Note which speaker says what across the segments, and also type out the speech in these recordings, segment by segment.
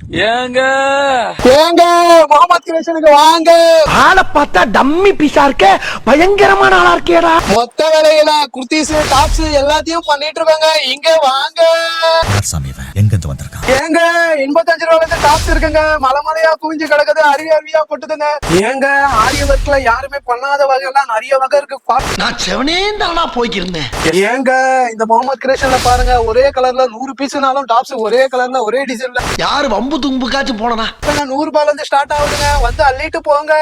Speaker 1: ஏங்க
Speaker 2: ஏங்க முகமது கிரேஷனுக்கு வாங்க.
Speaker 3: ஆளை பார்த்தா டம்மி பீஸா இருக்க, பயங்கரமான ஆளா இருக்கேடா.
Speaker 2: மொத்த வேலையில குர்த்திஸ் டாப்ஸ் எல்லாத்தையும் பண்ணிட்டு இருக்காங்க. இங்க வாங்க.
Speaker 4: சாமி எங்க இருந்து வந்திருக்கான்?
Speaker 2: ஏங்க 85 ரூபாய்க்கு டாப்ஸ் இருக்குங்க. மலை மலையா குவிஞ்சு கிடக்குது, அருவியா கொட்டுதுங்க. ஏங்க ஆரிய ஒர்க்ல யாருமே பண்ணாத வகையெல்லாம் நிறைய வகை இருக்கு.
Speaker 3: நான் செவனே தானா போய்க்கிருந்தேன்.
Speaker 2: ஏங்க இந்த முகமது கிரேஷன்ல பாருங்க, ஒரே கலர்ல 100 பீஸ்னாலும் டாப்ஸ் ஒரே கலர்ல ஒரே டிசைன்ல.
Speaker 3: யாரு வம்பு தும்புக்காச்சும் போனா
Speaker 2: 100 ரூபாயில இருந்து ஸ்டார்ட் ஆகுதுங்க. வந்து அள்ளிட்டு போங்க.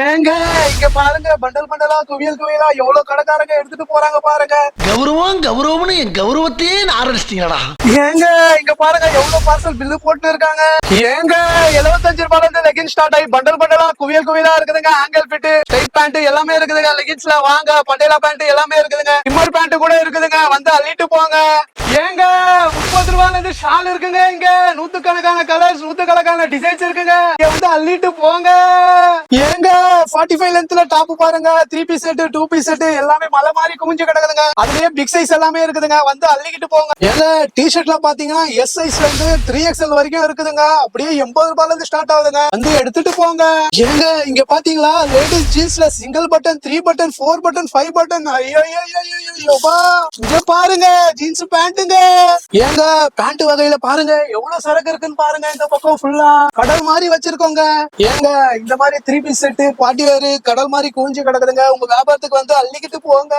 Speaker 2: ஏங்க இங்க பாருங்க, பண்டல் பண்டலா குவியல் குவியலா எவ்வளவு கடைக்காரங்க எடுத்துட்டு போறாங்க பாருங்க.
Speaker 3: கௌரவம் கௌரவம்னு என் கௌரவத்தையே ஆரம்பிச்சிட்டீங்களா?
Speaker 2: ஏங்க இங்க பாருங்க எவ்வளவு பார்சல் பில்லு போட்டு இருக்காங்க. ஏங்க 75 ரூபாயில இருந்து லெகின் ஸ்டார்ட் ஆகி பண்டல் பண்டலா குவியல் குவியலா இருக்குதுங்க. ஆங்கிள் ஃபிட் ஸ்ட்ரைட் பேண்ட் எல்லாமே இருக்குதுங்க. லெகின்ஸ்ல வாங்க, பண்டேலா பேண்ட் எல்லாமே இருக்குதுங்க. இம்மர் பேண்ட் கூட இருக்குதுங்க. வந்து அள்ளிட்டு போங்க. ஏங்க 30 ரூபாயில இருந்து ஷால் இருக்குங்க. இங்க நூத்துக்கணக்கான கலர்ஸ், நூத்துக்கணக்கான டிசைன்ஸ் இருக்குங்க. இங்க வந்து அள்ளிட்டு போங்க. ஏங்க 45 லென்த்ல டாப் பாருங்க, 3 பீஸ் செட் 2 பீஸ் செட் எல்லாமே மலை மாதிரி குமிஞ்சு கிடக்குதுங்க. அதுலயே பிக் சைஸ் எல்லாமே இருக்குதுங்க. வந்து அள்ளிக்கிட்டு போங்க. ஏங்க டி-ஷர்ட்ல பாத்தீங்கன்னா எஸ் சைஸ்ல இருந்து 3XL வரைக்கும் இருக்குதுங்க. அப்படியே 80 ரூபாயில இருந்து ஸ்டார்ட் ஆகுதுங்க. வந்து எடுத்துட்டு போங்க. ஏங்க இங்க பாத்தீங்களா லேடிஸ் ஜீன்ஸ்ல single button, 3 button, 4 button, 5 button. ஐயோப்பா இங்க பாருங்க ஜீன்ஸ் பேண்ட்டுங்க. ஏங்க பேண்ட் வகையில பாருங்க எவ்வளவு சரக்கு இருக்குன்னு பாருங்க. இந்த பக்கம் ஃபுல்லா கடல் மாதிரி வச்சிருக்கோங்க. ஏங்க இந்த மாதிரி 3 பீஸ் செட் பார்ட்டி வேறு கடல் மாதிரி குவிஞ்சு கிடக்குதுங்க. உங்க வியாபாரத்துக்கு வந்து அள்ளிக்கிட்டு போங்க.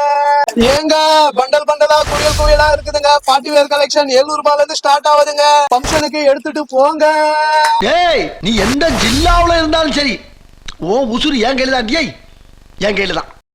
Speaker 2: ஏங்க பண்டல் பண்டலா குவியல் குவியலா இருக்குதுங்க. பார்ட்டி வேர் கலெக்ஷன் 700 ரூபாயில இருந்து ஸ்டார்ட் ஆகுதுங்க. ஃபங்க்ஷனுக்கு எடுத்துட்டு போங்க.
Speaker 3: ஏய், நீ எந்த ஜில்லாவுல இருந்தாலும் சரி, ஓ உசுறு என் கையில தான். என் கையில தான்.